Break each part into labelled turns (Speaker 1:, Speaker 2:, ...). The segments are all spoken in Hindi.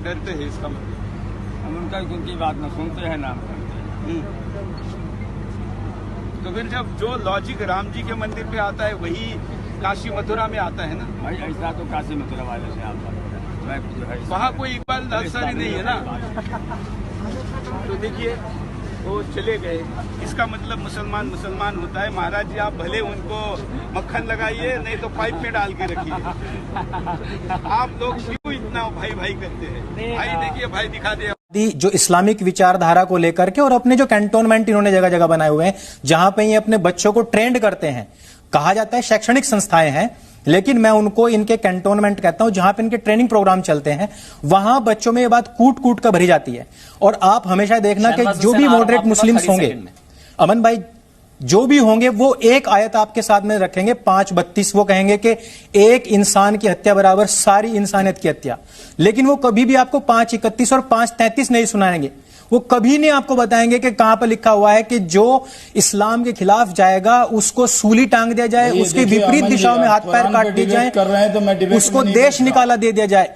Speaker 1: डरते हैं, इसका मतलब
Speaker 2: हम उनका उनकी बात ना सुनते हैं ना करते हैं।
Speaker 1: तो फिर जब जो लॉजिक राम जी के मंदिर पे आता है वही काशी मथुरा में आता है ना
Speaker 2: भाई। ऐसा तो काशी मथुरा वाले से आप मैं जो है
Speaker 1: वहाँ कोई इकबाल अंसारी नहीं है ना। तो देखिए वो चले गए, इसका मतलब मुसलमान मुसलमान होता है। महाराज जी आप भले उनको मक्खन लगाइए, नहीं तो पाइप में डाल के रखिए। आप लोग क्यों इतना भाई भाई करते हैं? भाई देखिए, भाई दिखा दे
Speaker 3: जो इस्लामिक विचारधारा को लेकर के, और अपने जो कैंटोनमेंट इन्होंने जगह जगह बनाए हुए हैं जहां पे ये अपने बच्चों को ट्रेंड करते हैं। कहा जाता है शैक्षणिक संस्थाएं हैं, लेकिन मैं उनको इनके कैंटोनमेंट कहता हूं, जहां पे इनके ट्रेनिंग प्रोग्राम चलते हैं वहां बच्चों में ये बात कूट कूट कर भरी जाती है। और आप हमेशा देखना कि जो भी मॉडरेट मुस्लिम्स होंगे, अमन भाई, जो भी होंगे वो एक आयत आपके साथ में रखेंगे 5:32, वो कहेंगे कि एक इंसान की हत्या बराबर सारी इंसानियत की हत्या। लेकिन वो कभी भी आपको 5:31 और 5:33 नहीं सुनाएंगे। वो कभी नहीं आपको बताएंगे कि कहां पर लिखा हुआ है कि जो इस्लाम के खिलाफ जाएगा उसको सूली टांग दिया जाए, उसके विपरीत दिशाओं में हाथ पैर काट दिए जाए, उसको देश निकाला दे दिया जाए।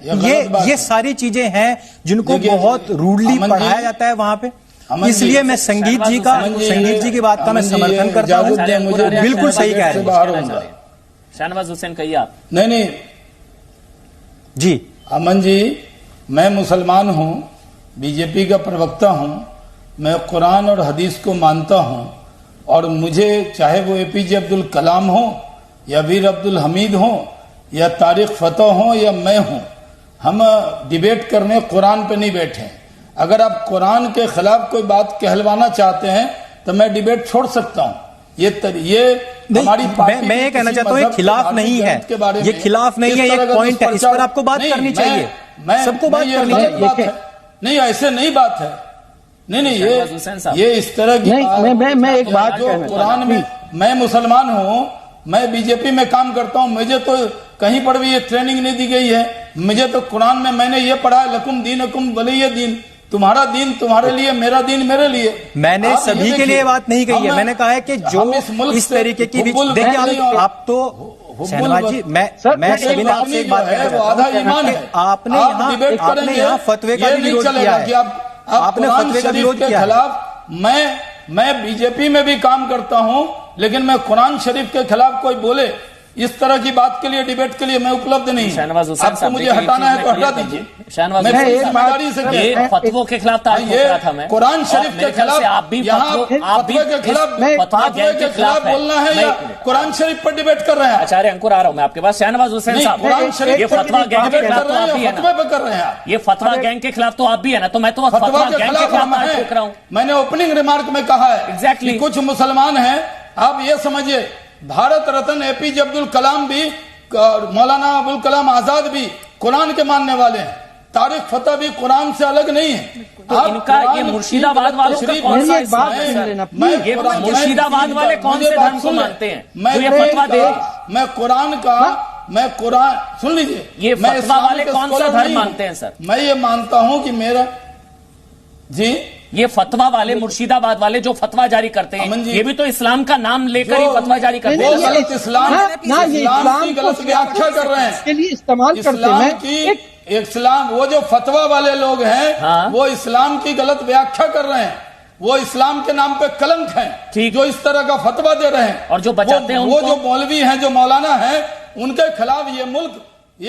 Speaker 3: ये सारी चीजें हैं जिनको बहुत रूडली पढ़ाया जाता है वहां पे। इसलिए मैं संगीत जी की बात का मैं समर्थन करता हूं। बिल्कुल सही कह रहे हैं
Speaker 4: शाहनवाज हुसैन, कहिए आप।
Speaker 5: नहीं
Speaker 3: जी
Speaker 5: अमन जी, मैं मुसलमान हूं, बीजेपी का प्रवक्ता हूं, मैं कुरान और हदीस को मानता हूं, और मुझे चाहे वो एपीजे अब्दुल कलाम हो या वीर अब्दुल हमीद हो या तारिक फतेह हो या मैं हूं, हम डिबेट करने कुरान पे नहीं बैठे। अगर आप कुरान के खिलाफ कोई बात कहलवाना चाहते हैं तो मैं डिबेट छोड़ सकता हूं। ये हमारी
Speaker 3: मैं ये कहना चाहता हूं, ये खिलाफ नहीं है, ये खिलाफ नहीं है, ये पॉइंट है, इस पर आपको बात करनी चाहिए, सबको बात करनी चाहिए।
Speaker 5: नहीं, ऐसे नहीं बात है। नहीं, ये इस तरह की
Speaker 6: मैं एक बात
Speaker 5: जो कुरान में, मैं मुसलमान हूं, मैं बीजेपी में काम करता हूं, मुझे तो कहीं पर भी ये ट्रेनिंग नहीं दी गई है। मुझे तो कुरान में मैंने ये पढ़ा है, लकुम दीनुकुम वलिय दीन, तुम्हारा दीन तुम्हारे लिए, मेरा दीन मेरे लिए।
Speaker 3: मैंने सभी के लिए बात नहीं कही है, मैंने कहा है कि जो इस तरीके की देखिए आप तो शहनवाज जी, मैं सभी ने आपसे एक बात आपने यहाँ फतवे का भी विरोध किया है, आपने फतवे का विरोध किया है।
Speaker 5: मैं बीजेपी में भी काम करता हूं, लेकिन मैं कुरान शरीफ के खिलाफ कोई बोले इस तरह की बात के लिए, डिबेट के लिए मैं उपलब्ध नहीं।
Speaker 4: शाहनवाज हुसैन,
Speaker 5: आपको मुझे हटाना है तो हटा दीजिए।
Speaker 4: शाहनवाज
Speaker 5: से
Speaker 4: फतवों के खिलाफ तारीफ कर रहा था मैं।
Speaker 5: कुरान शरीफ के खिलाफ
Speaker 4: आप भी
Speaker 5: फतवे के खिलाफ बोलना है या कुरान शरीफ पर डिबेट कर रहे हैं?
Speaker 4: आचार्य अंकुर आ रहा हूं मैं आपके पास। शाहनवाज हुसैन साहब,
Speaker 5: कुरान शरीफ
Speaker 4: ये फतवा गैंग के खिलाफ तो आप भी है ना,
Speaker 5: कर रहे हैं।
Speaker 4: ये फतवा गैंग के खिलाफ तो आप भी है ना, तो मैं तो फतवा गैंग के खिलाफ ठोक रहा हूं।
Speaker 5: मैंने ओपनिंग रिमार्क में कहा है
Speaker 4: एग्जैक्टली,
Speaker 5: कुछ मुसलमान हैं, आप ये समझिए, भारत रत्न एपीजे अब्दुल कलाम भी, मौलाना अबुल कलाम आजाद भी कुरान के मानने वाले हैं। तारिक फतेह भी कुरान से अलग नहीं है।
Speaker 4: तो इनका ये मुर्शिदाबाद वालों का कौन सा इस्लाम है? ये मुर्शिदाबाद वाले कौन से धर्म को मानते हैं जो ये फतवा दे?
Speaker 5: मैं कुरान सुन लीजिए,
Speaker 4: ये फतवा वाले कौन सा धर्म मानते हैं सर?
Speaker 5: मैं ये मानता हूं कि मेरा जी,
Speaker 4: ये फतवा वाले, मुर्शिदाबाद वाले जो फतवा जारी करते हैं, ये भी तो इस्लाम का नाम लेकर ही फतवा जारी करते हैं।
Speaker 5: गलत इस्लाम की गलत व्याख्या कर रहे हैं,
Speaker 6: इसके लिए इस्तेमाल करते हैं
Speaker 5: इस्लाम। वो जो फतवा वाले लोग हैं, वो इस्लाम की गलत व्याख्या कर रहे हैं, वो इस्लाम के नाम पे कलंक हैं, जो इस तरह का फतवा दे रहे हैं।
Speaker 4: और जो बचाते हैं
Speaker 5: वो जो मौलवी हैं, जो मौलाना हैं, उनके खिलाफ ये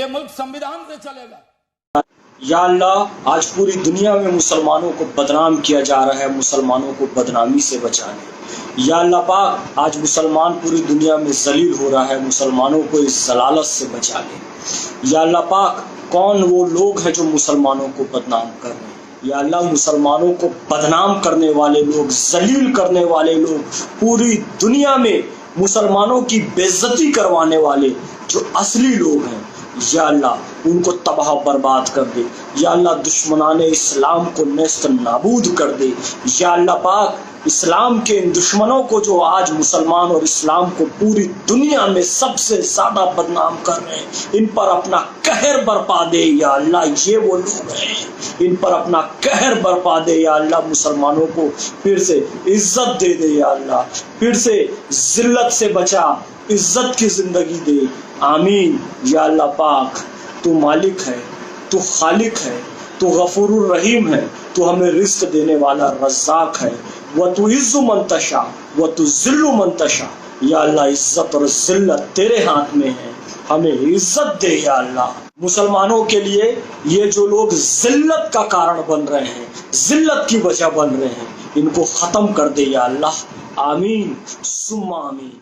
Speaker 5: मुल्क संविधान से चलेगा।
Speaker 7: या अल्लाह, आज पूरी दुनिया में मुसलमानों को बदनाम किया जा रहा है, मुसलमानों को बदनामी से बचाने। या अल्लाह पाक, आज मुसलमान पूरी दुनिया में जलील हो रहा है, मुसलमानों को इस जलालत से बचा ले। या अल्लाह पाक, कौन वो लोग हैं जो मुसलमानों को बदनाम कर रहे हैं? या अल्लाह, मुसलमानों को बदनाम करने वाले लोग, जलील करने वाले लोग, पूरी दुनिया में मुसलमानों की बेइज्जती करवाने वाले जो असली लोग हैं, या अल्लाह उनको तबाह बर्बाद कर दे। या अल्लाह, दुश्मनाने इस्लाम को नेस्त नाबूद कर दे। या अल्लाह पाक, इस्लाम के इन दुश्मनों को जो आज मुसलमान और इस्लाम को पूरी दुनिया में सबसे ज्यादा बदनाम कर रहे हैं, इन पर अपना कहर बरपा दे। या अल्लाह, ये वो लोग हैं, इन पर अपना कहर बरपा दे। या अल्लाह, मुसलमानों को फिर से इज्जत दे दे। या अल्लाह, फिर से जिल्लत से बचा, इज्जत की जिंदगी दे। आमीन। या अल्लाह पाक, तू मालिक है, तू खालिक है, तू गफूरुर रहीम है, तू हमें रिस्क देने वाला रज़्ज़ाक है। व तू इज़्ज़ु मन तशा व तू ज़िल्लु मन तशा। या अल्लाह इज्जत और जिल्लत तेरे हाथ में है, हमें इज्जत दे या अल्लाह। मुसलमानों के लिए ये जो लोग जिल्लत का कारण बन रहे हैं, जिल्लत की वजह बन रहे हैं, इनको खत्म कर दे या अल्लाह। आमीन सुम्मा आमीन।